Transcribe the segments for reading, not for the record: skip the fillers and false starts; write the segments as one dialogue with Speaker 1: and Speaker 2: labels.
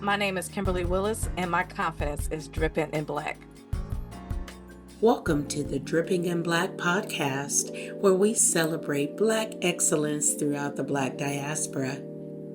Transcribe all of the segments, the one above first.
Speaker 1: My name is Kimberly Willis, and my confidence is dripping in black.
Speaker 2: Welcome to the Dripping in Black podcast, where we celebrate Black excellence throughout the Black diaspora.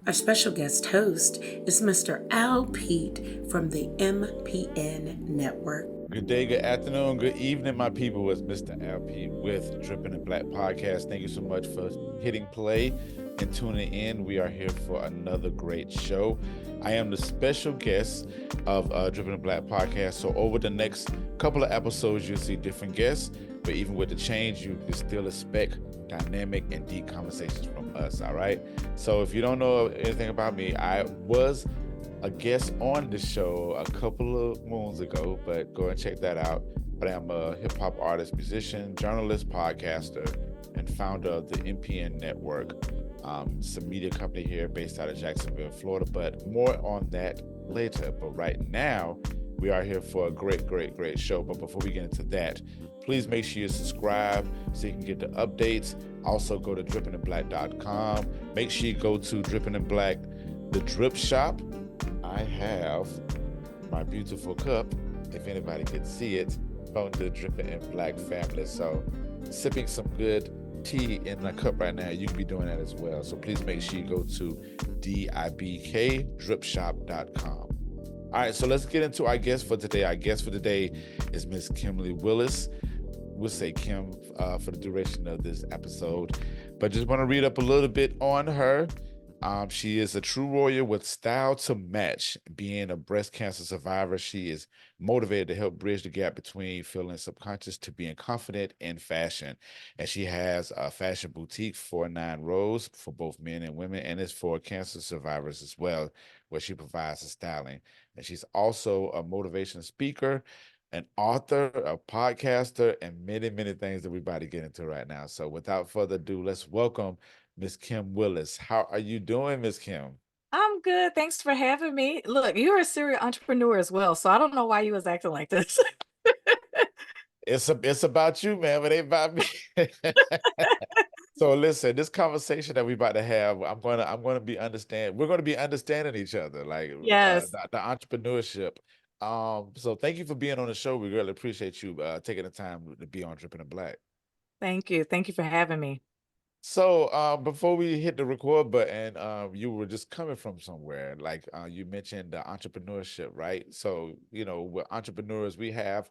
Speaker 2: Our special guest host is Mr. Al Pete from the MPN Network.
Speaker 3: Good day, good afternoon, good evening, my people. It's Mr. Al Pete with Dripping in Black podcast. Thank you so much for hitting play and tuning in. We are here for another great show. I am the special guest of Dripping in Black podcast. So over the next couple of episodes, you'll see different guests. But even with the change, you can still expect dynamic and deep conversations from us. All right. So if you don't know anything about me, I was a guest on the show a couple of moons ago, but go and check that out. But I'm a hip-hop artist, musician, journalist, podcaster, and founder of the MPN Network. It's a media company here based out of Jacksonville, Florida, but more on that later. But right now, we are here for a great show. But before we get into that, please make sure you subscribe so you can get the updates. Also, go to drippinginblack.com. Make sure you go to Dripping in Black, the drip shop. I have my beautiful cup, if anybody can see it, from the Dripping in Black family. So sipping some good tea in my cup right now, you can be doing that as well. So please make sure you go to dibkdripshop.com. All right, so let's get into our guest for today. Our guest for today is Miss Kimberly Willis. We'll say Kim for the duration of this episode, but just want to read up a little bit on her. She is a true warrior with style to match. Being a breast cancer survivor, she is motivated to help bridge the gap between feeling subconscious to being confident in fashion. And she has a fashion boutique, 49 Rows, for both men and women, and it's for cancer survivors as well, where she provides the styling. And she's also a motivation speaker, an author, a podcaster, and many things that we're about to get into right now. So without further ado, let's welcome Miss Kim Willis. How are you doing, Miss Kim?
Speaker 1: I'm good. Thanks for having me. Look, you're a serial entrepreneur as well, so I don't know why you was acting like this.
Speaker 3: It's about you, man, but it ain't about me. So listen, this conversation that we're about to have, we're gonna be understanding each other, like
Speaker 1: Yes.
Speaker 3: the entrepreneurship. So thank you for being on the show. We really appreciate you taking the time to be on Dripping in Black.
Speaker 1: Thank you. Thank you for having me.
Speaker 3: So before we hit the record button, you were just coming from somewhere. Like you mentioned the entrepreneurship, right? So, with entrepreneurs, we're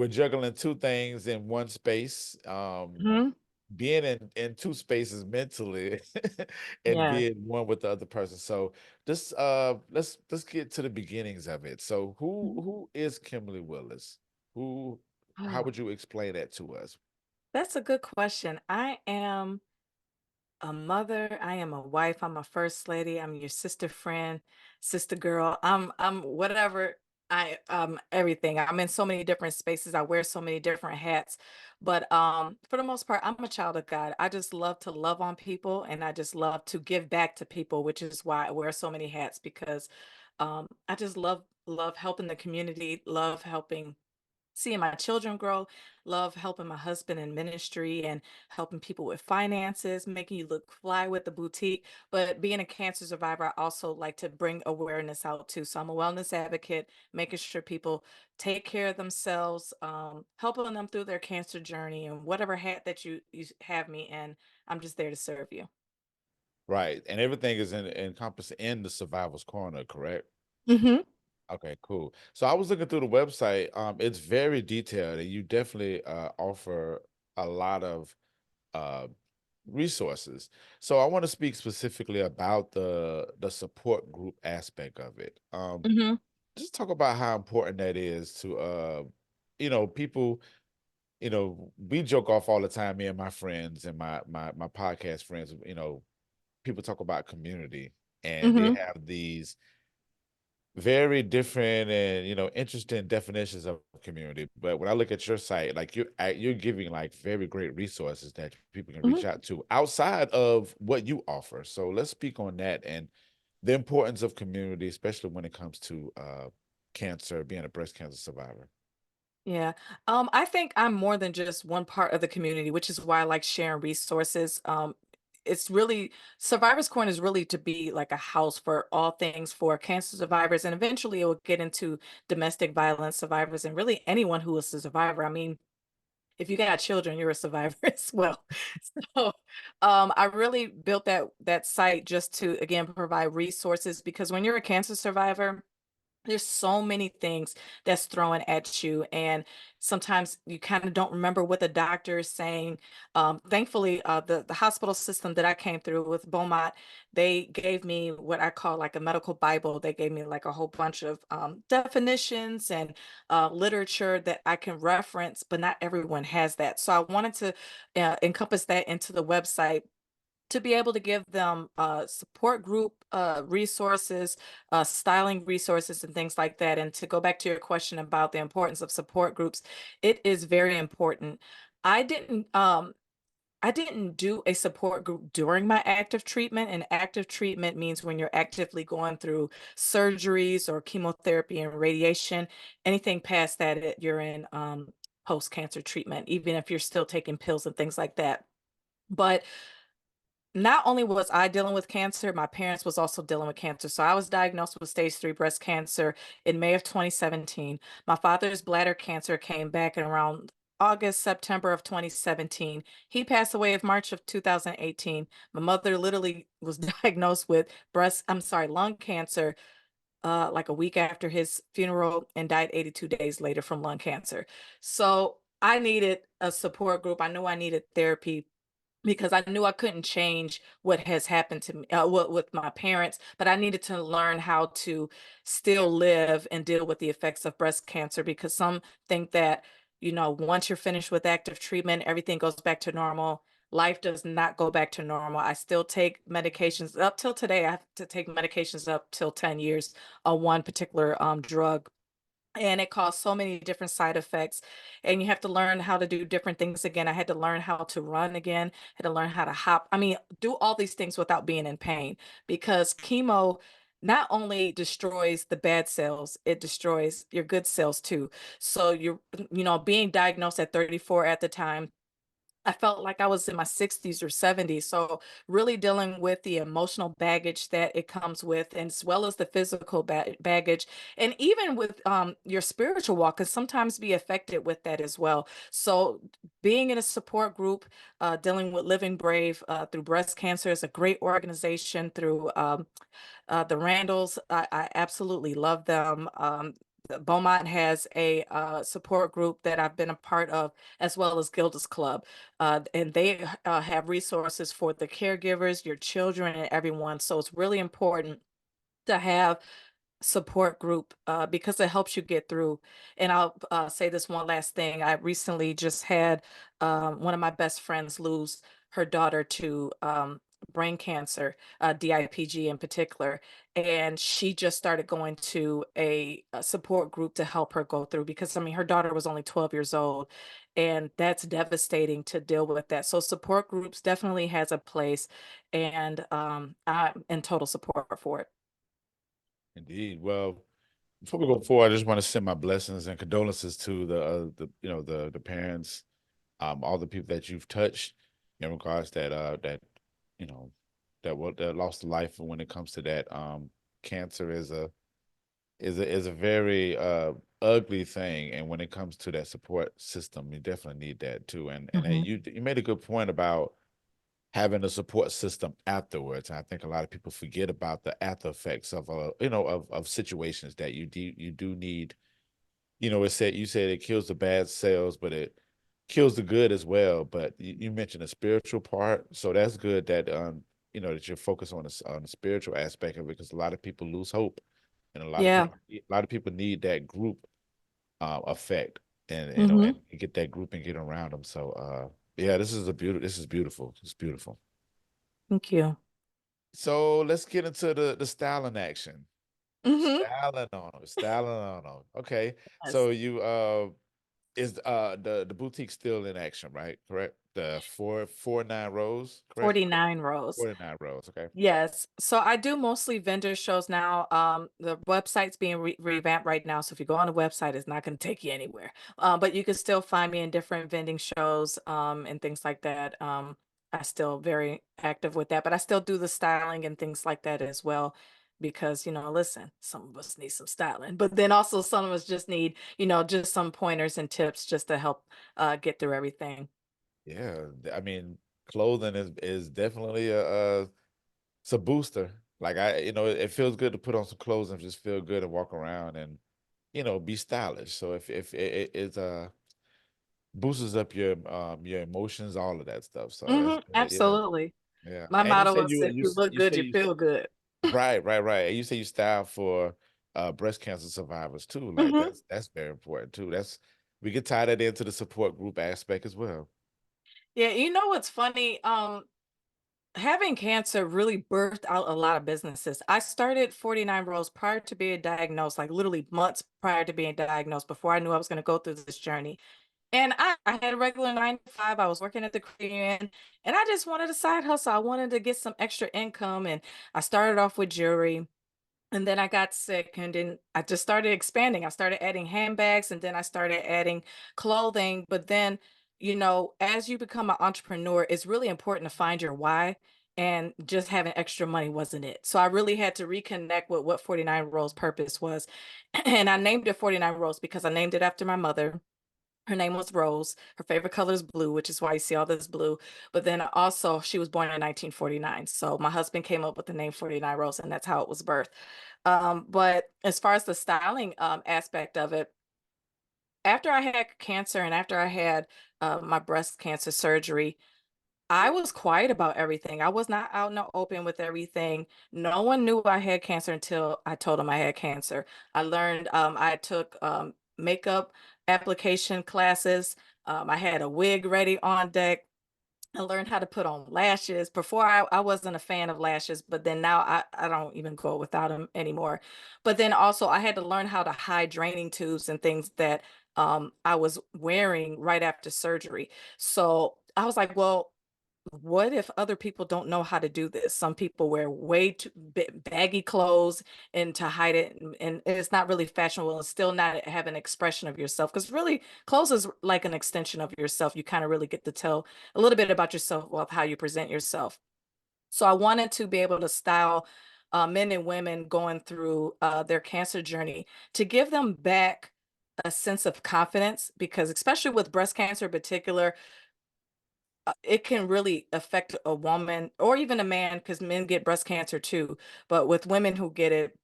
Speaker 3: juggling two things in one space.
Speaker 1: Hmm.
Speaker 3: Being in two spaces mentally and
Speaker 1: Yeah.
Speaker 3: being one with the other person. So this let's get to the beginnings of it. So who is Kimberly Willis? Who How
Speaker 1: Oh,
Speaker 3: would you explain that to us?
Speaker 1: that's a good question. I am a mother. I am a wife. I'm a first lady. I'm your sister friend, sister girl. I'm whatever. Everything. I'm in so many different spaces. I wear so many different hats. But for the most part, I'm a child of God. I just love to love on people and I just love to give back to people, which is why I wear so many hats because I just love helping the community, love helping seeing my children grow, love helping my husband in ministry and helping people with finances, making you look fly with the boutique. But being a cancer survivor, I also like to bring awareness out too. So I'm a wellness advocate, making sure people take care of themselves, helping them through their cancer journey and whatever hat that you have me in, I'm just there to serve you.
Speaker 3: Right. And everything is encompassed in the survivor's corner, correct?
Speaker 1: Hmm.
Speaker 3: Okay, cool. So I was looking through the website. It's very detailed, and you definitely offer a lot of uh resources. So I want to speak specifically about the support group aspect of it.
Speaker 1: Hmm.
Speaker 3: Just talk about how important that is to people. We joke off all the time, me and my friends and my podcast friends. People talk about community, and they
Speaker 1: Hmm.
Speaker 3: have these very different and interesting definitions of community. But when I look at your site, like you're giving like very great resources that people can
Speaker 1: Hmm.
Speaker 3: reach out to outside of what you offer. So let's speak on that and the importance of community, especially when it comes to cancer, being a breast cancer survivor.
Speaker 1: Yeah. I think I'm more than just one part of the community, which is why I like sharing resources. it's really Survivors Corner is really to be like a house for all things for cancer survivors, and eventually it will get into domestic violence survivors and really anyone who is a survivor. I mean, if you got children, you're a survivor as well. So, I really built that site just to again provide resources because when you're a cancer survivor, there's so many things that's thrown at you, and sometimes you kind of don't remember what the doctor is saying. Thankfully, the hospital system that I came through with Beaumont, they gave me what I call like a medical Bible. They gave me like a whole bunch of definitions and literature that I can reference, but not everyone has that. So I wanted to encompass that into the website to be able to give them support group resources, styling resources, and things like that. And to go back to your question about the importance of support groups, it is very important. I didn't. I didn't do a support group during my active treatment, and active treatment means when you're actively going through surgeries or chemotherapy and radiation. Anything past that, you're in post-cancer treatment, even if you're still taking pills and things like that. But not only was I dealing with cancer, my parents was also dealing with cancer. So I was diagnosed with stage 3 breast cancer in May of 2017. My father's bladder cancer came back in around August, September of 2017. He passed away of March of 2018. My mother literally was diagnosed with lung cancer like a week after his funeral and died 82 days later from lung cancer. So I needed a support group. I knew I needed therapy because I knew I couldn't change what has happened to me, what with my parents, but I needed to learn how to still live and deal with the effects of breast cancer because some think that, once you're finished with active treatment, everything goes back to normal. Life does not go back to normal. I still take medications up till today. I have to take medications up till 10 years on one particular drug, and it caused so many different side effects, and you have to learn how to do different things again. I had to learn how to run again, had to learn how to hop, I mean, do all these things without being in pain, because chemo not only destroys the bad cells, it destroys your good cells too. So being diagnosed at 34 at the time, I felt like I was in my 60s or 70s. So, really dealing with the emotional baggage that it comes with, and as well as the physical baggage, and even with your spiritual walk, can sometimes be affected with that as well. So, being in a support group, dealing with Living Brave through breast cancer is a great organization through the Randalls, I absolutely love them. Beaumont has a support group that I've been a part of, as well as Gilda's Club. And they have resources for the caregivers, your children, and everyone. So it's really important to have support group because it helps you get through. And I'll say this one last thing. I recently just had one of my best friends lose her daughter to brain cancer, DIPG in particular. And she just started going to a support group to help her go through because, I mean, her daughter was only 12 years old. And that's devastating to deal with that. So support groups definitely has a place, and I'm in total support for it.
Speaker 3: Indeed. Well, before we go forward, I just want to send my blessings and condolences to the parents, all the people that you've touched in regards that you know that lost a life. And when it comes to that, cancer is a very ugly thing, and when it comes to that support system, you definitely need that too. And
Speaker 1: Mhm.
Speaker 3: you made a good point about having a support system afterwards. And I think a lot of people forget about the after effects of of situations that you do need. You said it kills the bad cells, but it kills the good as well. But you mentioned a spiritual part, so that's good that that you're focused on the spiritual aspect of it, because a lot of people lose hope, and
Speaker 1: Yeah.
Speaker 3: a lot of people need that group effect, and
Speaker 1: Mhm.
Speaker 3: and get that group and get around them. So yeah, this is beautiful. It's beautiful.
Speaker 1: Thank you.
Speaker 3: So let's get into the styling action.
Speaker 1: Mhm.
Speaker 3: Styling on them. Okay.
Speaker 1: Yes.
Speaker 3: So you is the boutique still in action, right? Correct. The 49 rows, correct?
Speaker 1: 49 rows.
Speaker 3: 49 rows. Okay.
Speaker 1: Yes. So I do mostly vendor shows now. The website's being revamped right now. So if you go on the website, it's not going to take you anywhere. But you can still find me in different vending shows and things like that. I still very active with that, but I still do the styling and things like that as well because, listen, some of us need some styling, but then also some of us just need, just some pointers and tips just to help get through everything.
Speaker 3: Yeah, I mean, clothing is definitely it's a booster. Like it feels good to put on some clothes and just feel good and walk around and be stylish. So if it's boosts up your emotions, all of that stuff. So that's good. Yeah,
Speaker 1: Absolutely.
Speaker 3: yeah.
Speaker 1: My
Speaker 3: And you
Speaker 1: motto
Speaker 3: said
Speaker 1: is if you look
Speaker 3: you
Speaker 1: good,
Speaker 3: say
Speaker 1: you feel good.
Speaker 3: right. And you say you style for breast cancer survivors too. Like
Speaker 1: Mhm.
Speaker 3: that's very important too. That's we can tie that into the support group aspect as well.
Speaker 1: Yeah, you know what's funny? Having cancer really birthed out a lot of businesses. I started 49 Rows prior to being diagnosed, like literally months prior to being diagnosed, before I knew I was going to go through this journey. And I had a regular 9 to 5. I was working at the credit union, and I just wanted a side hustle. I wanted to get some extra income, and I started off with jewelry. And then I got sick, and then I just started expanding. I started adding handbags, and then I started adding clothing. But then, as you become an entrepreneur, it's really important to find your why. And just having extra money wasn't it. So I really had to reconnect with what 49 Rows purpose was. And I named it 49 Rows because I named it after my mother. Her name was Rose. Her favorite color is blue, which is why you see all this blue. But then also, she was born in 1949. So my husband came up with the name 49 Rose, and that's how it was birthed. But as far as the styling aspect of it, after I had cancer and after I had my breast cancer surgery, I was quiet about everything. I was not out in the open with everything. No one knew I had cancer until I told them I had cancer. I learned, I took makeup application classes. I had a wig ready on deck. I learned how to put on lashes. Before I wasn't a fan of lashes, but then now I don't even go without them anymore. But then also I had to learn how to hide draining tubes and things that I was wearing right after surgery. So I was like, well, what if other people don't know how to do this? Some people wear way too baggy clothes and to hide it, and it's not really fashionable and still not have an expression of yourself. Because really, clothes is like an extension of yourself. You kind of really get to tell a little bit about yourself, of how you present yourself. So I wanted to be able to style men and women going through their cancer journey to give them back a sense of confidence, because especially with breast cancer in particular, it can really affect a woman or even a man, because men get breast cancer too. But with women who get it,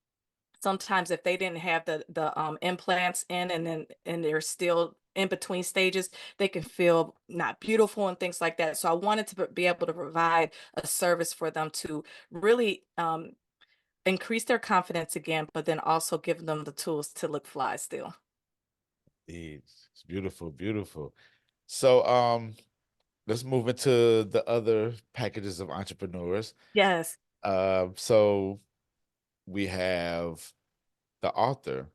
Speaker 1: sometimes if they didn't have the implants in, and they're still in between stages, they can feel not beautiful and things like that. So I wanted to be able to provide a service for them to really increase their confidence again, but then also give them the tools to look fly still.
Speaker 3: It's beautiful, beautiful. So let's move into the other packages of entrepreneurs.
Speaker 1: Yes.
Speaker 3: So we have the author,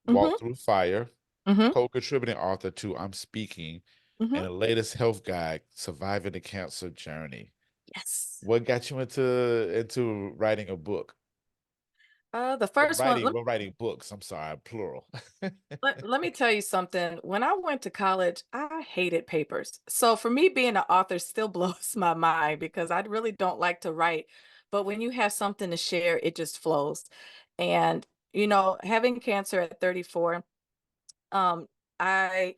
Speaker 1: Mm-hmm.
Speaker 3: Walk Through Fire,
Speaker 1: Mm-hmm.
Speaker 3: co-contributing author to I'm Speaking,
Speaker 1: Mm-hmm.
Speaker 3: and the latest health guide, Surviving the Cancer Journey.
Speaker 1: Yes.
Speaker 3: What got you into writing a book?
Speaker 1: The first one.
Speaker 3: We're writing books. I'm sorry, plural.
Speaker 1: Let me tell you something. When I went to college, I hated papers. So for me, being an author still blows my mind because I really don't like to write. But when you have something to share, it just flows. And, having cancer at 34, um, I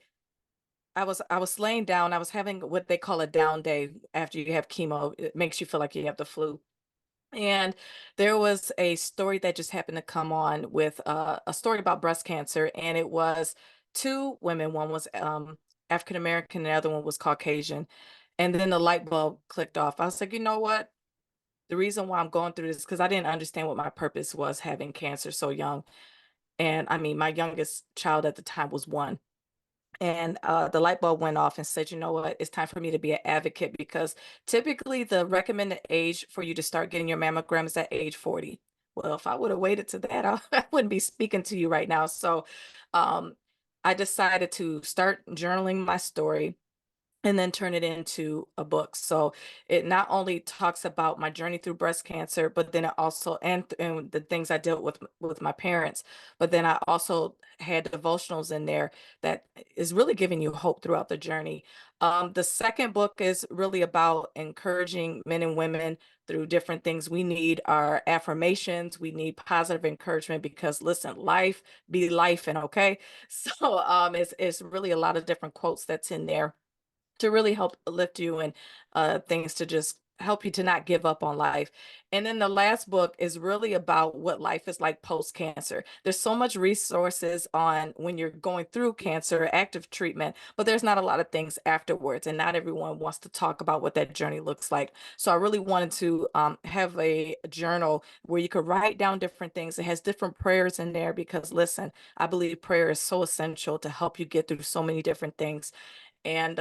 Speaker 1: I was laying down. I was having what they call a down day after you have chemo. It makes you feel like you have the flu. And there was a story that just happened to come on with a story about breast cancer, and it was two women. One was African American, and the other one was Caucasian. And then the light bulb clicked off. I was like, you know what? The reason why I'm going through this because I didn't understand what my purpose was having cancer so young. And I mean, my youngest child at the time was 1. And the light bulb went off and said, you know what, it's time for me to be an advocate because typically the recommended age for you to start getting your mammogram is at age 40. Well, if I would have waited to that, I wouldn't be speaking to you right now. So um, I decided to start journaling my story. and then turn it into a book. So it not only talks about my journey through breast cancer, but then it also and the things I dealt with my parents, but then I also had devotionals in there that is really giving you hope throughout the journey. The second book is really about encouraging men and women through different things. We need our affirmations, we need positive encouragement because listen, life be life and okay. So it's really a lot of different quotes that's in there to really help lift you and things to just help you to not give up on life. And then the last book is really about what life is like post cancer. There's so much resources on when you're going through cancer, active treatment, but there's not a lot of things afterwards. And not everyone wants to talk about what that journey looks like. So I really wanted to have a journal where you could write down different things. It has different prayers in there because listen, I believe prayer is so essential to help you get through so many different things. And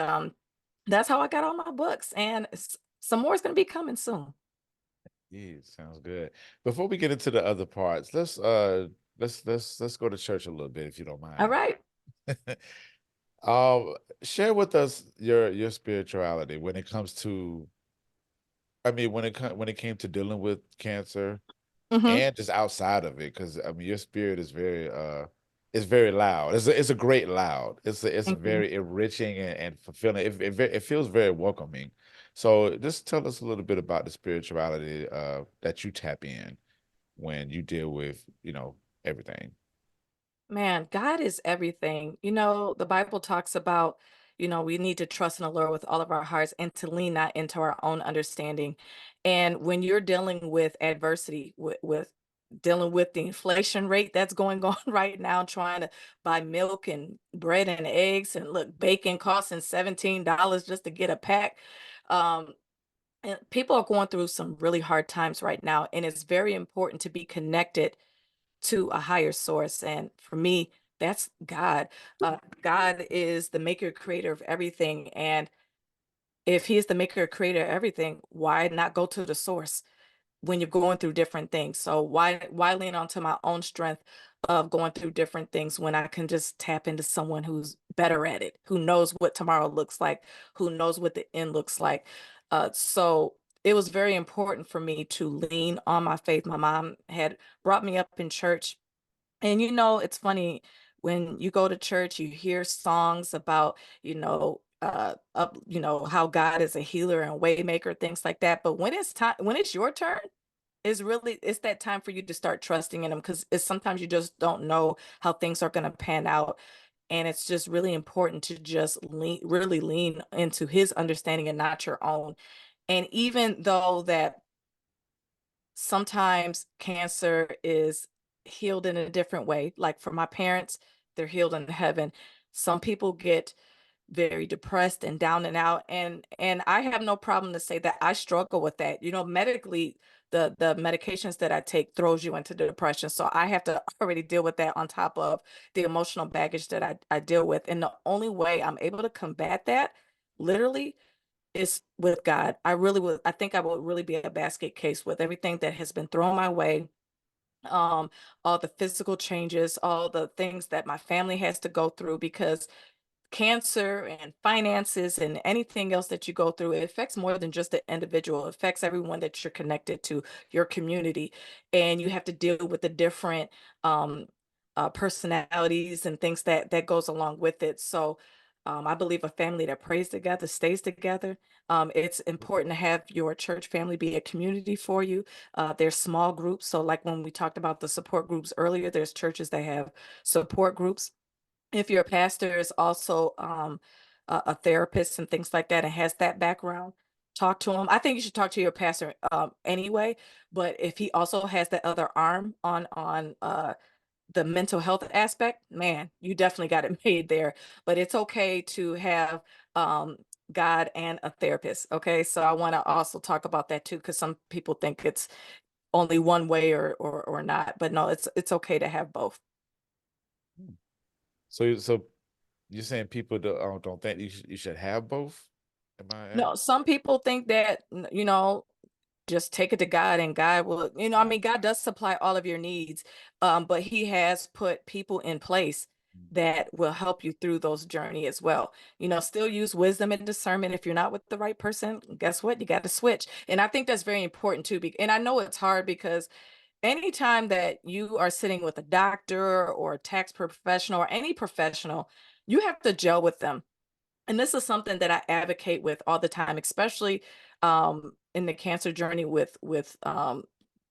Speaker 1: that's how I got all my books, and some more is gonna be coming soon.
Speaker 3: Yeah, sounds good. Before we get into the other parts, let's go to church a little bit if you don't
Speaker 1: All
Speaker 3: mind.
Speaker 1: right.
Speaker 3: Share with us your spirituality when it comes to, I mean, when it came to dealing with cancer
Speaker 1: Mhm,
Speaker 3: and just outside of it, because I mean, your spirit is very loud. It's a great loud. It's
Speaker 1: thank you.
Speaker 3: very enriching and fulfilling. It feels very welcoming. So just tell us a little bit about the spirituality that you tap in when you deal with, everything.
Speaker 1: Man, God is everything. You know, the Bible talks about, we need to trust in the Lord with all of our hearts and to lean not into our own understanding. And when you're dealing with adversity, with dealing with the inflation rate that's going on right now, trying to buy milk and bread and eggs, and look, bacon costing $17 just to get a pack. Um, and people are going through some really hard times right now, and it's very important to be connected to a higher source. And for me, that's God. God is the maker, creator of everything. And if He is the maker, creator of everything, why not go to the source when you're going through different things? So why lean onto my own strength of going through different things when I can just tap into someone who's better at it, who knows what tomorrow looks like, who knows what the end looks like. So it was very important for me to lean on my faith. My mom had brought me up in church, and it's funny when you go to church, you hear songs about, how God is a healer and waymaker, things like that. But when it's your turn, it's that time for you to start trusting in him because it's sometimes you just don't know how things are going to pan out. And it's just really important to just really lean into his understanding and not your own. And even though that sometimes cancer is healed in a different way. Like for my parents, they're healed in heaven. Some people get very depressed and down and out, and I have no problem to say that I struggle with that. Medically, the medications that I take throws you into depression. So I have to already deal with that on top of the emotional baggage that I deal with. And the only way I'm able to combat that literally is with God. I really would I think I would really be a basket case with everything that has been thrown my way, um, all the physical changes, all the things that my family has to go through because cancer and finances and anything else that you go through, it affects more than just the individual. It affects everyone that you're connected to, your community, and you have to deal with the different um, personalities and things that goes along with it. So I believe a family that prays together stays together. It's important to have your church family be a community for you. There's small groups. So, like when we talked about the support groups earlier, there's churches that have support groups. If your pastor is also a therapist and things like that and has that background, talk to him. I think you should talk to your pastor anyway, but if he also has that other arm on the mental health aspect, man, you definitely got it made there. But it's okay to have um God and a therapist. Okay. So I want to also talk about that too, because some people think it's only one way or not. But no, it's okay to have both.
Speaker 3: So you're saying people don't think you should have both? Am I?
Speaker 1: No, some people think that, just take it to God and God will, I mean, God does supply all of your needs, but He has put people in place. that will help you through those journey as well. Still use wisdom and discernment. If you're not with the right person, guess what? You got to switch. And I think that's very important too. And I know it's hard because anytime that you are sitting with a doctor or a tax professional or any professional, you have to gel with them. And this is something that I advocate with all the time, especially in the cancer journey with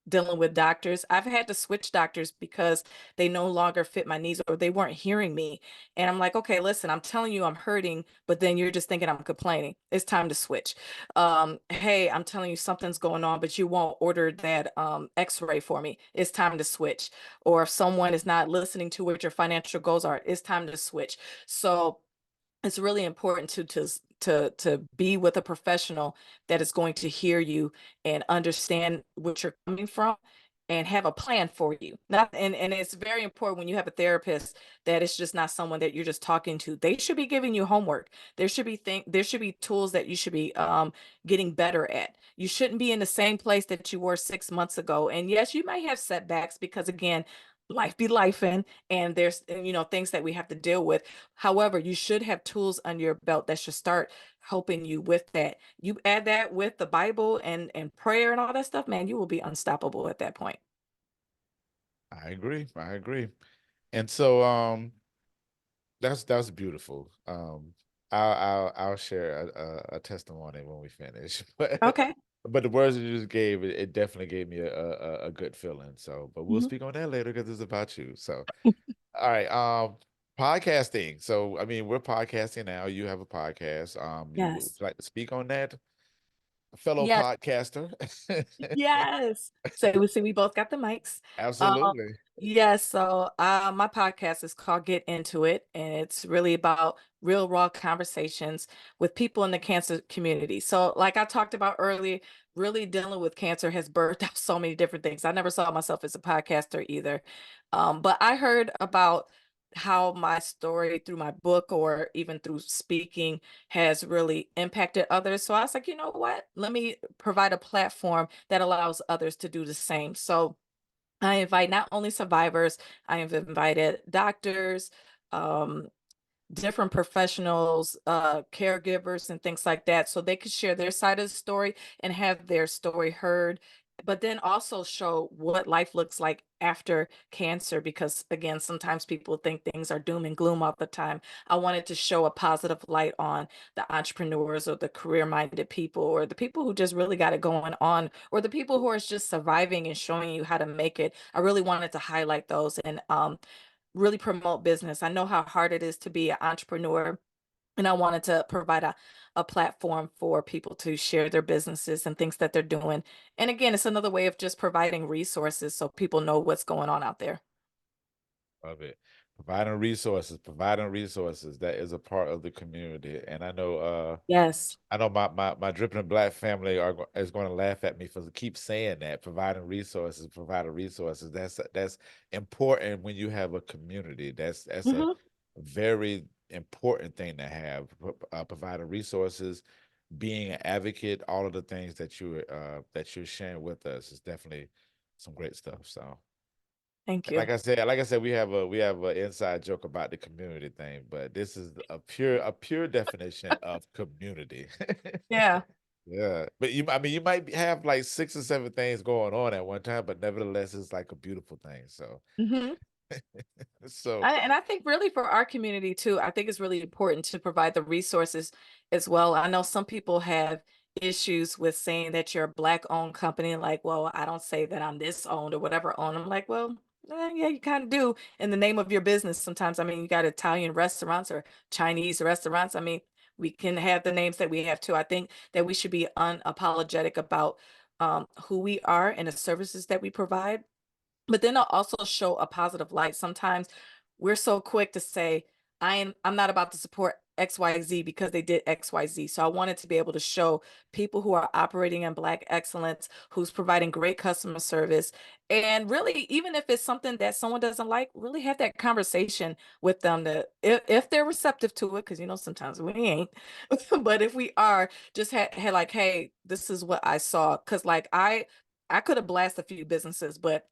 Speaker 1: dealing with doctors. I've had to switch doctors because they no longer fit my needs or they weren't hearing me. And I'm like, okay, listen, I'm telling you I'm hurting, but then you're just thinking I'm complaining. It's time to switch. Hey, I'm telling you something's going on, but you won't order that x-ray for me. It's time to switch. Or if someone is not listening to what your financial goals are, it's time to switch. So it's really important to be with a professional that is going to hear you and understand what you're coming from and have a plan for you. Not and it's very important when you have a therapist that it's just not someone that you're just talking to. They should be giving you homework. There should be tools that you should be getting better at. You shouldn't be in the same place that you were 6 months ago. And yes, you might have setbacks because again, life be life and there's things that we have to deal with. However, you should have tools under your belt that should start helping you with that. You add that with the Bible and prayer and all that stuff, man, you will be unstoppable at that point.
Speaker 3: I agree. I agree. And so that's beautiful. I'll share a testimony when we finish.
Speaker 1: Okay.
Speaker 3: But the words you just gave, it definitely gave me a good feeling. So, but we'll
Speaker 1: Mhm.
Speaker 3: speak on that later because it's about you. So, all right. Podcasting. So, I mean, we're podcasting now. You have a podcast. You would
Speaker 1: Yes.
Speaker 3: like to speak on that, fellow
Speaker 1: Yes.
Speaker 3: podcaster?
Speaker 1: Yes. So we see we both got the mics. Um,
Speaker 3: Absolutely.
Speaker 1: yes, so my podcast is called Get Into It, and it's really about real raw conversations with people in the cancer community. So, like I talked about earlier, really dealing with cancer has birthed out so many different things. I never saw myself as a podcaster either. But I heard about how my story through my book or even through speaking has really impacted others. So I was like, you know what? Let me provide a platform that allows others to do the same. So I invite not only survivors, I have invited doctors, um, different professionals, caregivers, and things like that, so they could share their side of the story and have their story heard, but then also show what life looks like after cancer. Because again, sometimes people think things are doom and gloom all the time. I wanted to show a positive light on the entrepreneurs or the career-minded people or the people who just really got it going on or the people who are just surviving and showing you how to make it. I really wanted to highlight those and really promote business. I know how hard it is to be an entrepreneur, and I wanted to provide a platform for people to share their businesses and things that they're doing. And again, it's another way of just providing resources so people know what's going on out there.
Speaker 3: Love it. Providing resources, providing resources. That is a part of the community. And
Speaker 1: Yes.
Speaker 3: I know my dripping black family is going to laugh at me for keep saying that. Providing resources. That's important when you have a community. That's a
Speaker 1: Hmm.
Speaker 3: very important thing to have. Providing resources, being an advocate, all of the things that you're sharing with us is definitely some great stuff. So.
Speaker 1: Thank
Speaker 3: Like
Speaker 1: you.
Speaker 3: I said, we have an inside joke about the community thing, but this is a pure definition of community.
Speaker 1: Yeah.
Speaker 3: Yeah, but I mean, you might have like 6 or 7 things going on at one time, but nevertheless, it's like a beautiful thing. So,
Speaker 1: Hmm.
Speaker 3: so
Speaker 1: And I think really for our community too, I think it's really important to provide the resources as well. I know some people have issues with saying that you're a black owned company, like, well, I don't say that I'm this owned or whatever owned. I'm like, well, yeah, you kind of do in the name of your business sometimes. I mean, you got Italian restaurants or Chinese restaurants. I mean, we can have the names that we have too. I think that we should be unapologetic about who we are and the services that we provide, but then I'll also show a positive light. Sometimes we're so quick to say, I'm not about to support XYZ because they did XYZ. So I wanted to be able to show people who are operating in Black excellence, who's providing great customer service. And really, even if it's something that someone doesn't like, really have that conversation with them to if they're receptive to it, because sometimes we ain't. But if we are, just had like, hey, this is what I saw. Cause like I could have blasted a few businesses, but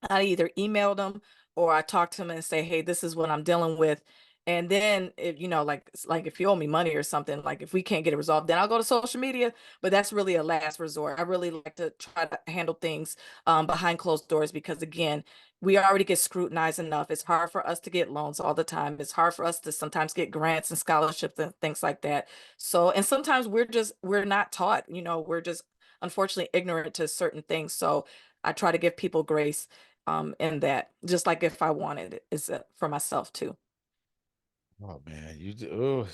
Speaker 1: I either emailed them or I talk to them and say, hey, this is what I'm dealing with. And then if like if you owe me money or something, like if we can't get it resolved, then I'll go to social media. But that's really a last resort. I really like to try to handle things behind closed doors, because again, we already get scrutinized enough. It's hard for us to get loans all the time. It's hard for us to sometimes get grants and scholarships and things like that. So, and sometimes we're not taught, we're just unfortunately ignorant to certain things. So I try to give people grace in that, just like if I wanted it, is for myself too.
Speaker 3: Oh man,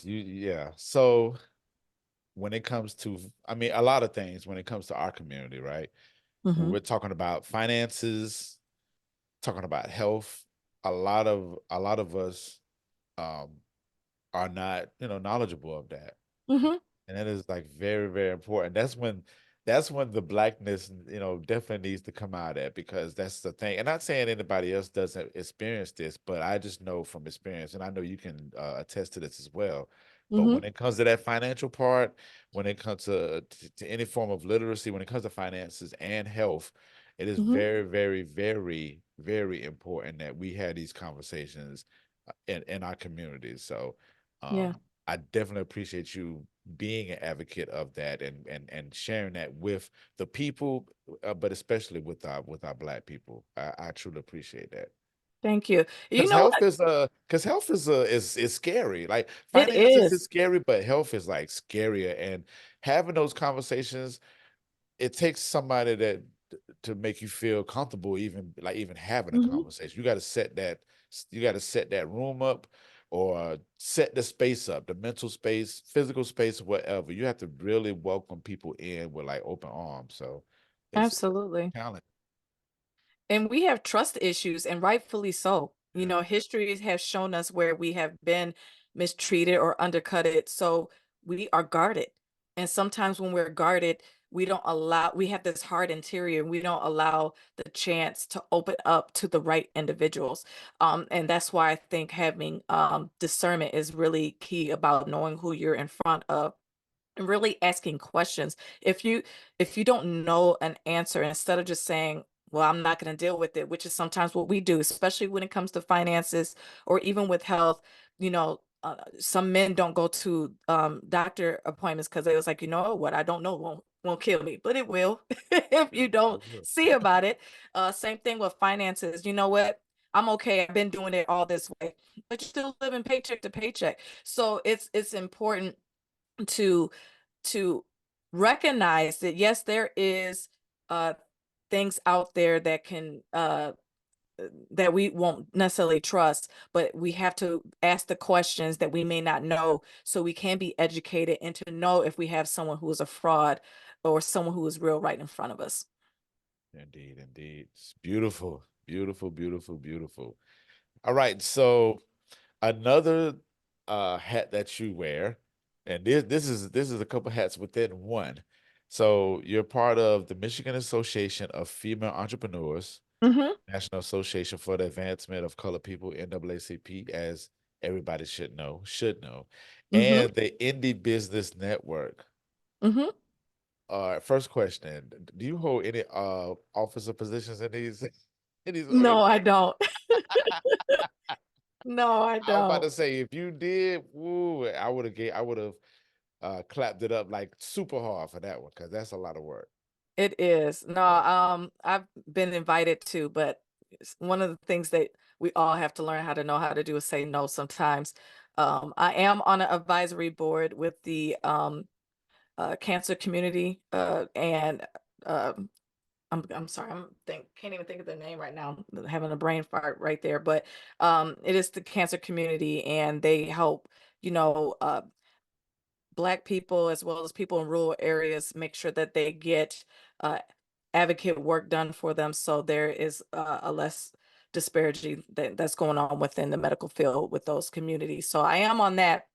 Speaker 3: yeah. So when it comes to, I mean, a lot of things when it comes to our community, right? When
Speaker 1: Hmm.
Speaker 3: we're talking about finances, talking about health, a lot of us um are not, knowledgeable of that.
Speaker 1: Hmm.
Speaker 3: And that is like very, very important. That's when the blackness, definitely needs to come out at, because that's the thing. And not saying anybody else doesn't experience this, but I just know from experience, and I know you can attest to this as well. But
Speaker 1: Hmm.
Speaker 3: when it comes to that financial part, when it comes to any form of literacy, when it comes to finances and health, it is
Speaker 1: Hmm.
Speaker 3: very, very, very, very important that we have these conversations in our communities. So
Speaker 1: Yeah.
Speaker 3: I definitely appreciate you being an advocate of that, and sharing that with the people, but especially with our black people. I truly appreciate that.
Speaker 1: Thank you. You
Speaker 3: Because
Speaker 1: know
Speaker 3: health
Speaker 1: what?
Speaker 3: is is scary. Like
Speaker 1: It
Speaker 3: finances is
Speaker 1: is.
Speaker 3: scary, but health is like scarier. And having those conversations, it takes somebody that to make you feel comfortable, even having a
Speaker 1: Hmm.
Speaker 3: conversation. You got to set that room up, or set the space up, the mental space, physical space, whatever. You have to really welcome people in with like open arms. So it's
Speaker 1: Absolutely.
Speaker 3: challenging.
Speaker 1: And we have trust issues, and rightfully so.
Speaker 3: Yeah.
Speaker 1: History has shown us where we have been mistreated or undercutted. So we are guarded. And sometimes when we're guarded, we have this hard interior, and we don't allow the chance to open up to the right individuals. And that's why I think having discernment is really key, about knowing who you're in front of and really asking questions. If you don't know an answer, instead of just saying, well, I'm not going to deal with it, which is sometimes what we do, especially when it comes to finances or even with health. Some men don't go to doctor appointments because they was like, what I don't know won't kill me, but it will if you don't see about it. Same thing with finances. You know what? I'm okay. I've been doing it all this way, but you're still living paycheck to paycheck. So it's important to to recognize that, yes, there is uh things out there that we won't necessarily trust, but we have to ask the questions that we may not know, so we can be educated and to know if we have someone who is a fraud or someone who is real right in front of us.
Speaker 3: Indeed, indeed. It's beautiful, beautiful, beautiful, beautiful. All right, so another hat that you wear, and this is a couple hats within one. So you're part of the Michigan Association of Female Entrepreneurs,
Speaker 1: Hmm.
Speaker 3: National Association for the Advancement of Colored People, NAACP, as everybody should know,
Speaker 1: Hmm.
Speaker 3: and the Indie Business Network.
Speaker 1: Hmm.
Speaker 3: First question: do you hold any officer positions in these in these
Speaker 1: No, I
Speaker 3: organizations?
Speaker 1: don't. No, I
Speaker 3: I was about
Speaker 1: don't.
Speaker 3: to say, if you did, woo, I would have clapped it up like super hard for that one, because that's a lot of work.
Speaker 1: It is. No,
Speaker 3: Yeah.
Speaker 1: I've been invited to, but it's one of the things that we all have to learn how to know how to do is say no sometimes. I am on an advisory board with the cancer community, and um, I'm sorry, can't even think of the name right now. I'm having a brain fart right there, but it is the cancer community, and they help, you know, uh, Black people as well as people in rural areas make sure that they get uh, advocate work done for them, so there is a less disparity that's going on within the medical field with those communities. So I am on that,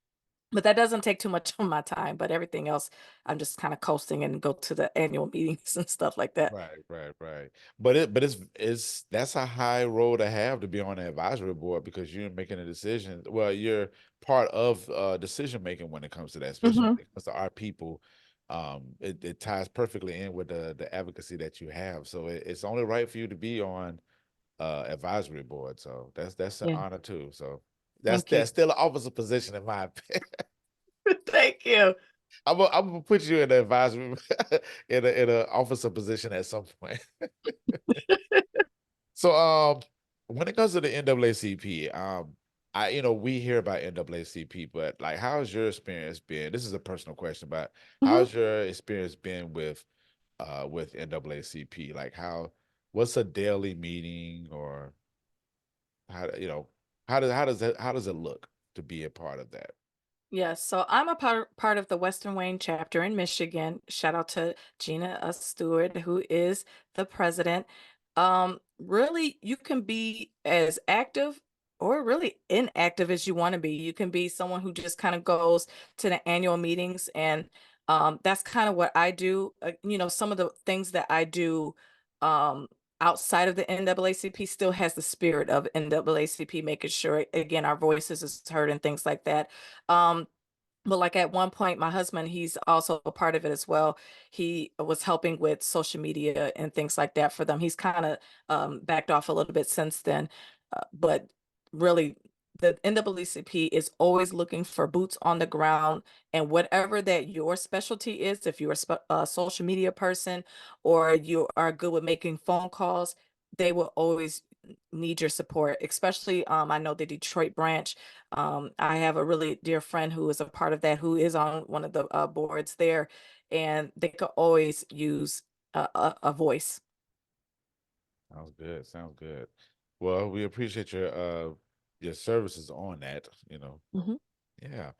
Speaker 1: but that doesn't take too much of my time. But everything else, I'm just kind of coasting and go to the annual meetings and stuff like that.
Speaker 3: Right, right, right. But it's that's a high role to have, to be on the advisory board, because you're making a decision. Well, you're part of decision making when it comes to that, especially
Speaker 1: Hmm.
Speaker 3: when it comes to our people. It ties perfectly in with the advocacy that you have. So it's only right for you to be on advisory board. So that's an
Speaker 1: Yeah.
Speaker 3: honor too. So
Speaker 1: Thank you.
Speaker 3: that's still an officer position in my opinion.
Speaker 1: Thank you.
Speaker 3: I'm gonna put you in the advisory in a officer position at some point. So when it comes to the NAACP, we hear about NAACP, but like how's your experience been? This is a personal question, but
Speaker 1: Mhm.
Speaker 3: how's your experience been with NAACP? Like what's a daily meeting or how how does it look to be a part of that?
Speaker 1: Yes, so I'm a part of the Western Wayne chapter in Michigan. Shout out to Gina Stewart, who is the president. Really, you can be as active or really inactive as you want to be. You can be someone who just kind of goes to the annual meetings, and that's kind of what I do. Some of the things that I do um, outside of the NAACP still has the spirit of NAACP, making sure again our voices is heard and things like that. um, but like at one point, my husband, he's also a part of it as well. He was helping with social media and things like that for them. He's kind of backed off a little bit since then. But really, the NAACP is always looking for boots on the ground, and whatever that your specialty is, if you're a social media person or you are good with making phone calls, they will always need your support. Especially, I know the Detroit branch. I have a really dear friend who is a part of that, who is on one of the boards there, and they could always use a voice.
Speaker 3: Sounds good. Sounds good. Well, we appreciate your services on that, you know.
Speaker 1: Mhm.
Speaker 3: Yeah.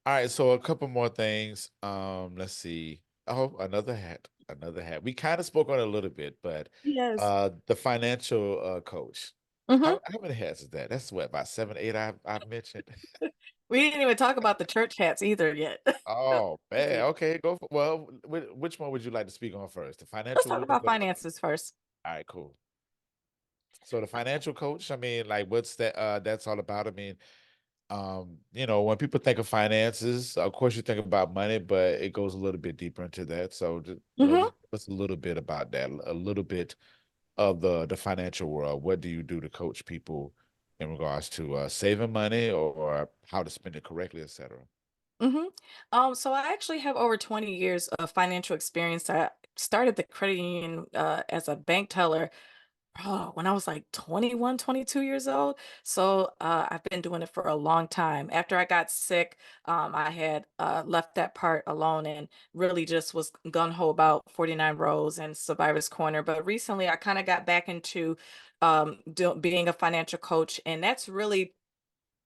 Speaker 3: All right, so a couple more things. Let's see. Oh, another hat. Another hat. We kind of spoke on it a little bit, but
Speaker 1: Yes.
Speaker 3: the financial coach.
Speaker 1: Hmm.
Speaker 3: How many hats is that? That's what, about seven, eight I've mentioned.
Speaker 1: We didn't even talk about the church hats either yet. So,
Speaker 3: Oh, man.
Speaker 1: easy.
Speaker 3: Okay, go for well, which one would you like to speak on first? The
Speaker 1: Let's
Speaker 3: financial
Speaker 1: talk
Speaker 3: one?
Speaker 1: about finances first.
Speaker 3: All right, cool. So the financial coach, I mean, like what's that's all about? I mean, when people think of finances, of course you think about money, but it goes a little bit deeper into that. So
Speaker 1: Hmm.
Speaker 3: just give us a little bit about that, a little bit of the financial world. What do you do to coach people in regards to saving money or how to spend it correctly, etc.?
Speaker 1: Hmm. So I actually have over 20 years of financial experience. I started the credit union as a bank teller. Oh, when I was like 21, 22 years old. So I've been doing it for a long time. After I got sick, I had left that part alone and really just was gun ho about 49 rows and Survivor's Corner. But recently, I kind of got back into being a financial coach, and that's really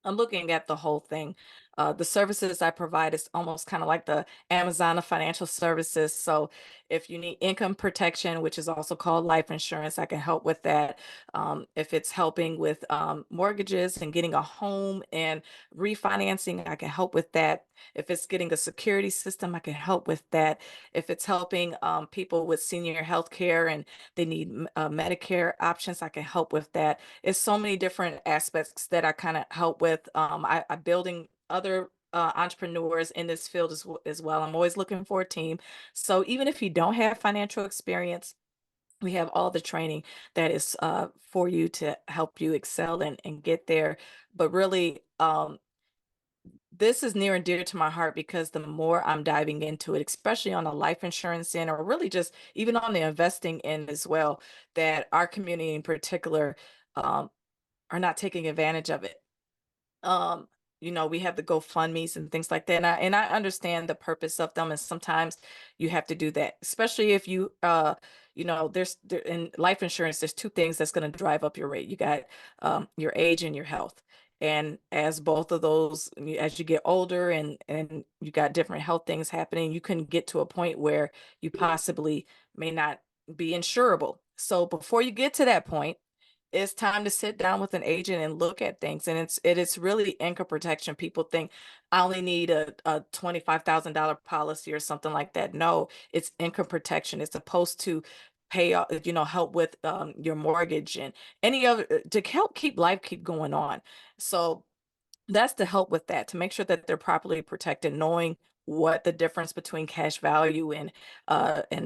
Speaker 1: I'm looking at the whole thing. The services I provide is almost kind of like the Amazon of financial services. So, if you need income protection, which is also called life insurance, I can help with that. If it's helping with mortgages and getting a home and refinancing, I can help with that. If it's getting a security system, I can help with that. If it's helping people with senior health care and they need Medicare options, I can help with that. It's so many different aspects that I kind of help with. I building other entrepreneurs in this field as well. I'm always looking for a team. So even if you don't have financial experience, we have all the training that is for you to help you excel and get there. But really, this is near and dear to my heart because the more I'm diving into it, especially on the life insurance end, or really just even on the investing end as well, that our community in particular um, are not taking advantage of it. um we have the GoFundMe's and things like that, and I understand the purpose of them, and sometimes you have to do that, especially if in life insurance there's two things that's going to drive up your rate. You got your age and your health, and as both of those, as you get older and you got different health things happening, you can get to a point where you possibly may not be insurable. So before you get to that point, it's time to sit down with an agent and look at things. And it is really income protection. People think I only need a $25,000 policy or something like that. No, it's income protection. It's supposed to pay off, help with your mortgage and any other to help keep life keep going on. So that's to help with that, to make sure that they're properly protected, knowing what the difference between cash value and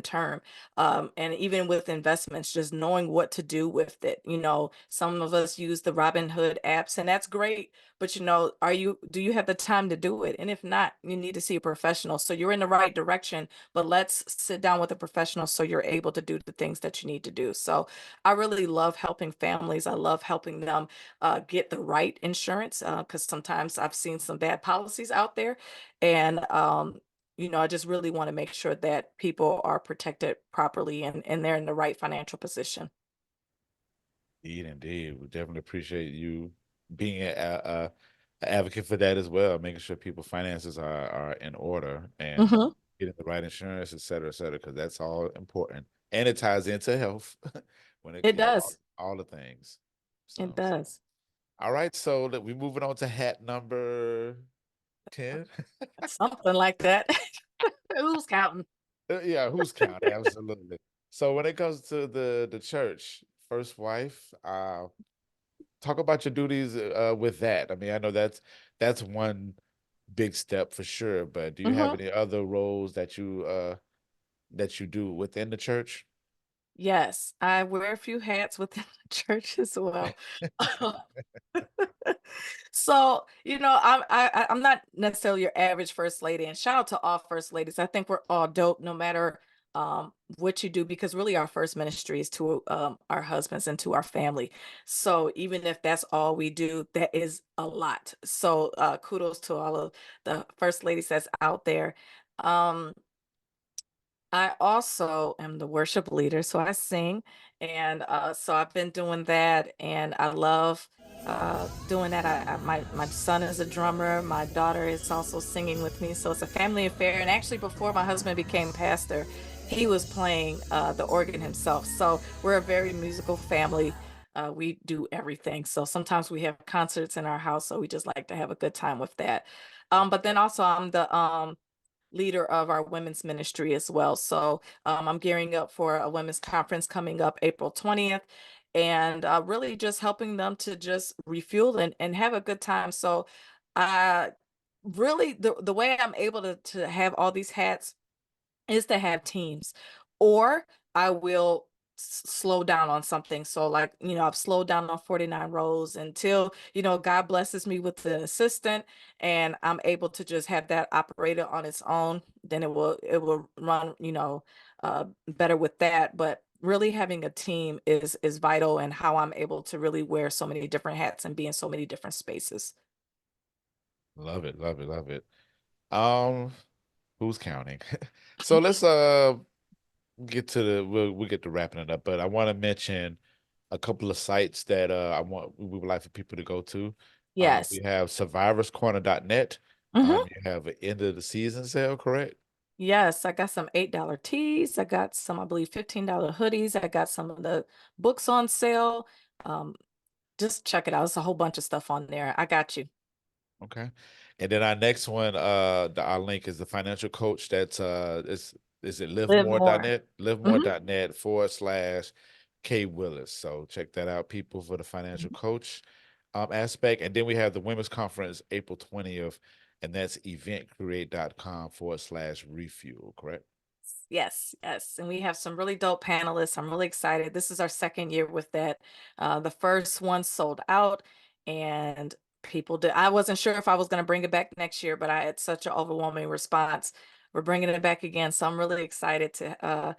Speaker 1: term. And even with investments, just knowing what to do with it. Some of us use the Robinhood apps, and that's great. But do you have the time to do it? And if not, you need to see a professional. So you're in the right direction, but let's sit down with a professional so you're able to do the things that you need to do. So I really love helping families. I love helping them get the right insurance, because sometimes I've seen some bad policies out there. And, I just really want to make sure that people are protected properly and they're in the right financial position.
Speaker 3: Indeed, indeed. We definitely appreciate you being a advocate for that as well, making sure people's finances are in order and
Speaker 1: Hmm.
Speaker 3: getting the right insurance, et cetera, because that's all important. And it ties into health when
Speaker 1: It does.
Speaker 3: all the things.
Speaker 1: It
Speaker 3: So
Speaker 1: does.
Speaker 3: all right, so that we moving on to hat number 10.
Speaker 1: Something like that. Who's counting?
Speaker 3: Yeah, who's counting? Absolutely. So when it comes to the church, first wife, talk about your duties with that. I mean, I know that's one big step for sure, but do you have
Speaker 1: Hmm.
Speaker 3: any other roles that you do within the church?
Speaker 1: Yes, I wear a few hats within the church as well. So, I'm not necessarily your average first lady, and shout out to all first ladies. I think we're all dope no matter what you do, because really our first ministry is to our husbands and to our family. So even if that's all we do, that is a lot. So kudos to all of the first ladies that's out there. Um, I also am the worship leader, so I sing, and so I've been doing that, and I love doing that. My son is a drummer, my daughter is also singing with me, so it's a family affair. And actually, before my husband became pastor, he was playing the organ himself. So we're a very musical family. We do everything. So sometimes we have concerts in our house, so we just like to have a good time with that. But then also I'm the leader of our women's ministry as well. So I'm gearing up for a women's conference coming up April 20th, and really just helping them to just refuel and have a good time. So uh, really the way I'm able to have all these hats is to have teams, or I will slow down on something. So like, I've slowed down on 49 rows until, God blesses me with an assistant and I'm able to just have that operator on its own. Then it will run, better with that. But really having a team is vital, and how I'm able to really wear so many different hats and be in so many different spaces.
Speaker 3: Love it, love it, love it. Um, who's counting? So let's get to we'll get to wrapping it up, but I want to mention a couple of sites that we would like for people to go to. We
Speaker 1: Yes.
Speaker 3: have survivorscorner.net.
Speaker 1: Hmm.
Speaker 3: You have an end of the season sale, correct?
Speaker 1: Yes, I got some $8 tees. I got some, I believe, $15 hoodies. I got some of the books on sale. Um, just check it out. There's a whole bunch of stuff on there. I got you.
Speaker 3: Okay. And then our next one, our link is the financial coach. That's is it
Speaker 1: Live more.
Speaker 3: livemore.net?
Speaker 1: Hmm.
Speaker 3: Livemore.net/. K Willis. So check that out, people, for the financial coach aspect. And then we have the women's conference April 20th, and that's eventcreate.com/refuel, correct?
Speaker 1: Yes, yes. And we have some really dope panelists. I'm really excited. This is our second year with that. The first one sold out, and people did. I wasn't sure if I was going to bring it back next year, but I had such an overwhelming response. We're bringing it back again. So I'm really excited to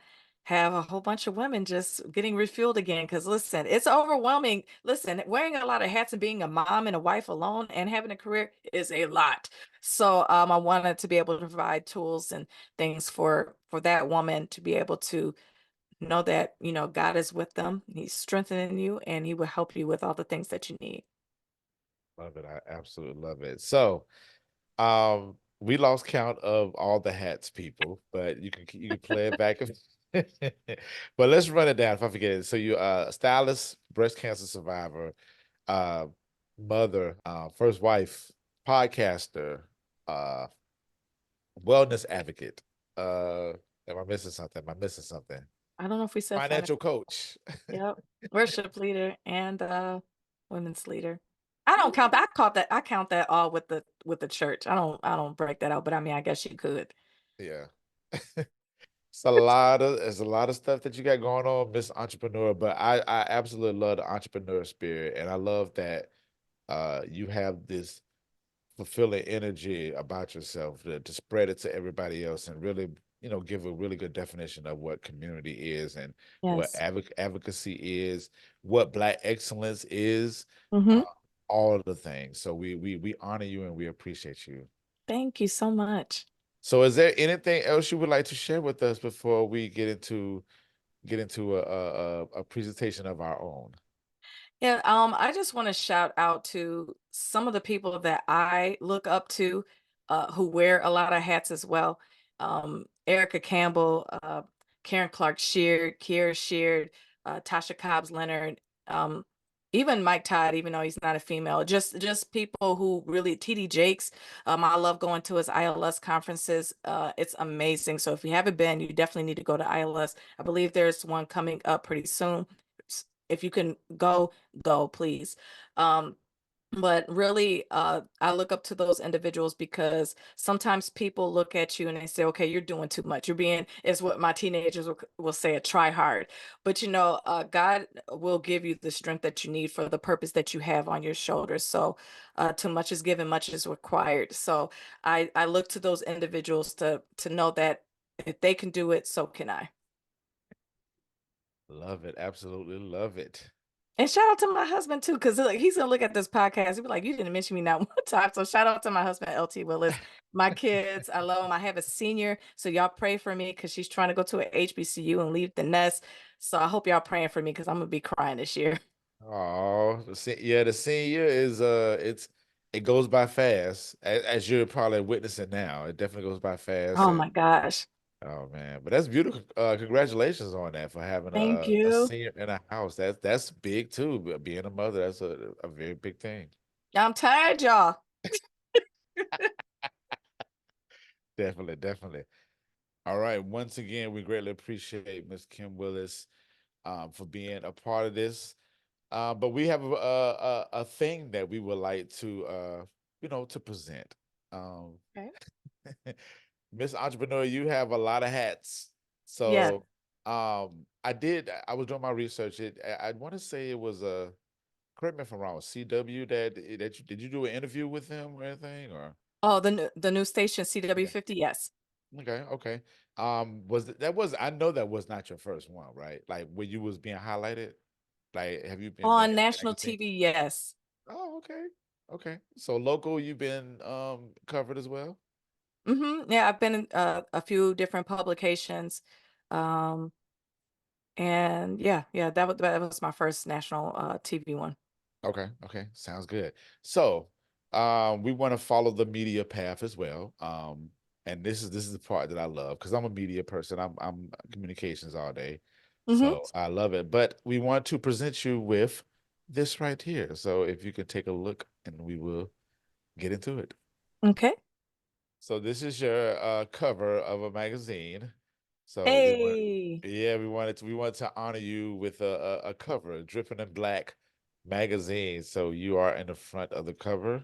Speaker 1: have a whole bunch of women just getting refueled again. Because listen, it's overwhelming. Listen, wearing a lot of hats and being a mom and a wife alone and having a career is a lot. So I wanted to be able to provide tools and things for that woman to be able to know that, God is with them. He's strengthening you, and he will help you with all the things that you need.
Speaker 3: Love it. I absolutely love it. So we lost count of all the hats, people, but you can play it back. But let's run it down if I forget it. So you a stylist, breast cancer survivor, uh mother, first wife, podcaster, uh wellness advocate. Am I missing something? Am I missing something?
Speaker 1: I don't know if we said
Speaker 3: Financial
Speaker 1: financial.
Speaker 3: coach.
Speaker 1: Yep. Worship leader and women's leader. I don't count that. I count that all with the church. I don't break that out, but I mean, I guess you could.
Speaker 3: Yeah. It's a lot of stuff that you got going on, Miss Entrepreneur, but I absolutely love the entrepreneur spirit, and I love that you have this fulfilling energy about yourself to spread it to everybody else and really, give a really good definition of what community is and what
Speaker 1: Yes.
Speaker 3: advocacy is, what Black excellence is,
Speaker 1: Hmm.
Speaker 3: uh, all of the things. So we honor you and we appreciate you.
Speaker 1: Thank you so much.
Speaker 3: So is there anything else you would like to share with us before we get into a presentation of our own?
Speaker 1: Yeah, I just want to shout out to some of the people that I look up to, who wear a lot of hats as well. Erica Campbell, Karen Clark Sheard, Kiera Sheard, Tasha Cobbs Leonard, um, even Mike Todd, even though he's not a female. Just people who really TD Jakes. I love going to his ILS conferences. It's amazing. So if you haven't been, you definitely need to go to ILS. I believe there's one coming up pretty soon. If you can go, please. Um, but really, I look up to those individuals because sometimes people look at you and they say, okay, you're doing too much. You're being, is what my teenagers will say, a try hard. But God will give you the strength that you need for the purpose that you have on your shoulders. So too much is given, much is required. So I look to those individuals to know that if they can do it, so can I.
Speaker 3: Love it. Absolutely love it.
Speaker 1: And shout out to my husband too, because he's gonna look at this podcast. He'll be like, "You didn't mention me not one time." So shout out to my husband, LT Willis. My kids, I love them. I have a senior, so y'all pray for me because she's trying to go to a HBCU and leave the nest. So I hope y'all praying for me because I'm gonna be crying this year.
Speaker 3: Oh, yeah, the senior is it goes by fast, as you're probably witnessing now. It definitely goes by fast,
Speaker 1: Oh
Speaker 3: and
Speaker 1: my gosh.
Speaker 3: oh man, but that's beautiful. Congratulations on that for having
Speaker 1: Thank
Speaker 3: a
Speaker 1: you.
Speaker 3: senior in a house. That's big too. Being a mother, that's a very big thing.
Speaker 1: I'm tired, y'all.
Speaker 3: Definitely, definitely. All right. Once again, we greatly appreciate Miss Kim Willis for being a part of this. But we have a thing that we would like to present. Um,
Speaker 1: Okay.
Speaker 3: Miss Entrepreneur, you have a lot of hats.
Speaker 1: Yes.
Speaker 3: So I was doing my research. I want to say it was correct me if I'm wrong, CW that did you do an interview with him or anything or
Speaker 1: Oh, the new station
Speaker 3: okay.
Speaker 1: CW50. Yes.
Speaker 3: Okay, okay. That was I know that was not your first one, right? Like when you was being highlighted? Like have you been in
Speaker 1: On
Speaker 3: any
Speaker 1: national
Speaker 3: magazine?
Speaker 1: TV. Yes.
Speaker 3: Oh, okay. Okay. So local, you've been covered as well?
Speaker 1: Yeah, I've been in a few different publications. Um, And yeah, that was my first national TV one.
Speaker 3: Okay, okay. Sounds good. So we want to follow the media path as well. And this is the part that I love because I'm a media person. I'm communications all day.
Speaker 1: Hmm.
Speaker 3: So I love it. But we want to present you with this right here. So if you can take a look and we will get into it.
Speaker 1: Okay.
Speaker 3: So this is your cover of a magazine. So
Speaker 1: Hey,
Speaker 3: we wanted to honor you with a cover, Dripping in Black magazine. So you are in the front of the cover.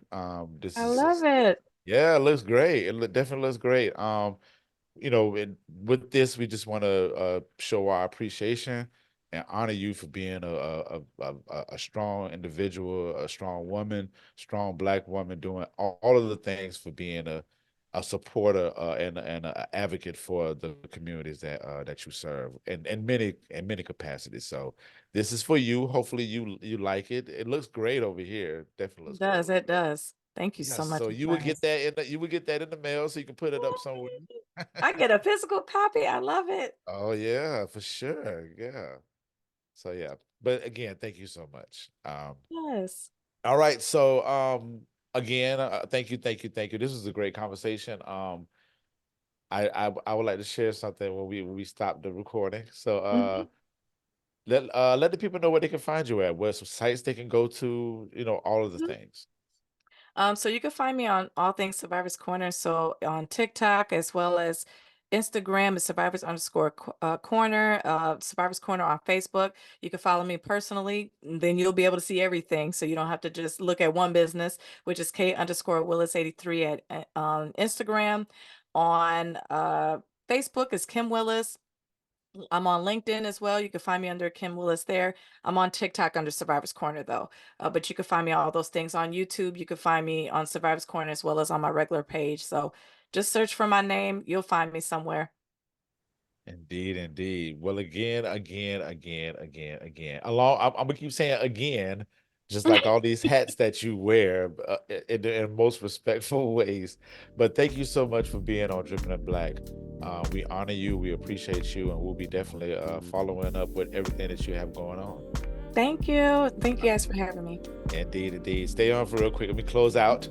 Speaker 3: This
Speaker 1: I
Speaker 3: is
Speaker 1: love
Speaker 3: just
Speaker 1: it.
Speaker 3: yeah, it looks great. Definitely looks great. With this, we just want to show our appreciation and honor you for being a strong individual, a strong woman, strong Black woman, doing all of the things for being a supporter and an advocate for the communities that you serve in many capacities. So this is for you. Hopefully you like it. It looks great over here. Definitely
Speaker 1: It
Speaker 3: looks great.
Speaker 1: does. It does. Thank you
Speaker 3: Yeah,
Speaker 1: so much.
Speaker 3: so
Speaker 1: It's
Speaker 3: you would get
Speaker 1: nice.
Speaker 3: that you would get that in the mail so you can put it up somewhere.
Speaker 1: Yay. I get a physical copy. I love it.
Speaker 3: Oh yeah, for sure. Yeah. So yeah. But again, thank you so much.
Speaker 1: Yes.
Speaker 3: All right. So again, thank you, thank you, thank you. This was a great conversation. I would like to share something when we stop the recording. So
Speaker 1: Hmm.
Speaker 3: let the people know where they can find you at, where some sites they can go to, all of the things.
Speaker 1: So you can find me on all things Survivors Corner. So on TikTok as well as Instagram is survivors underscore corner, survivors corner on Facebook. You can follow me personally, and then you'll be able to see everything. So you don't have to just look at one business, which is K underscore Willis 83 on Instagram. On Facebook is Kim Willis. I'm on LinkedIn as well. You can find me under Kim Willis there. I'm on TikTok under Survivors Corner though. But you can find me all those things on YouTube. You can find me on Survivors Corner as well as on my regular page. So just search for my name. You'll find me somewhere.
Speaker 3: Indeed, indeed. Well, again. I'm gonna keep saying again, just like all these hats that you wear in most respectful ways. But thank you so much for being on Dripping in Black. We honor you, we appreciate you, and we'll be definitely following up with everything that you have going on.
Speaker 1: Thank you. Thank you guys for having me.
Speaker 3: Indeed, indeed. Stay on for real quick. Let me close out.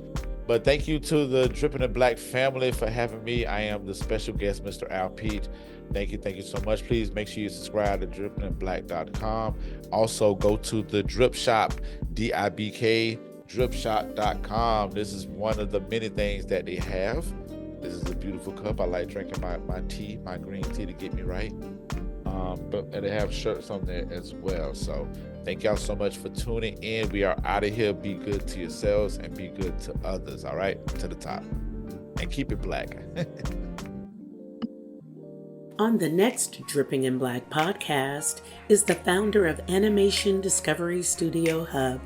Speaker 3: But thank you to the Dripping in Black family for having me. I am the special guest, Mr. Al Pete. Thank you so much. Please make sure you subscribe to drippinginblack.com. Also, go to the Drip Shop, DIBK, dripshop.com. This is one of the many things that they have. This is a beautiful cup. I like drinking my tea, my green tea to get me right. But they have shirts on there as well. So thank y'all so much for tuning in. We are out of here. Be good to yourselves and be good to others. All right, to the top, and keep it black.
Speaker 2: On the next Dripping in Black podcast is the founder of Animation Discovery Studio Hub,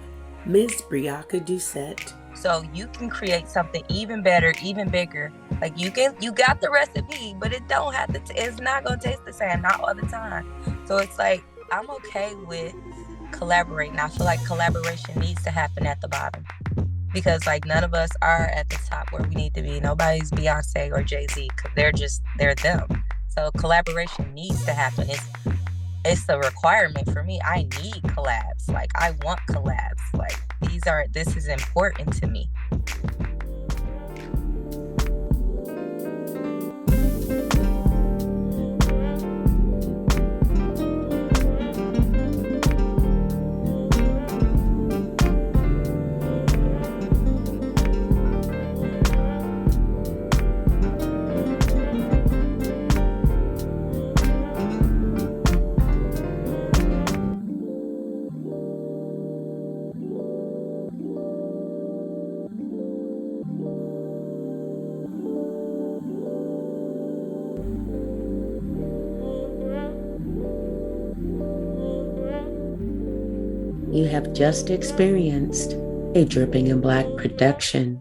Speaker 2: Ms. Briaka Doucette.
Speaker 4: So you can create something even better, even bigger. Like you got the recipe, but it don't have to. It's not gonna taste the same, not all the time. So it's like I'm okay with collaborating. I feel like collaboration needs to happen at the bottom because like none of us are at the top where we need to be. Nobody's Beyonce or Jay-Z because they're them. So collaboration needs to happen. It's a requirement for me. I need collabs. Like I want collabs. Like this is important to me.
Speaker 2: You have just experienced a Dripping in Black production.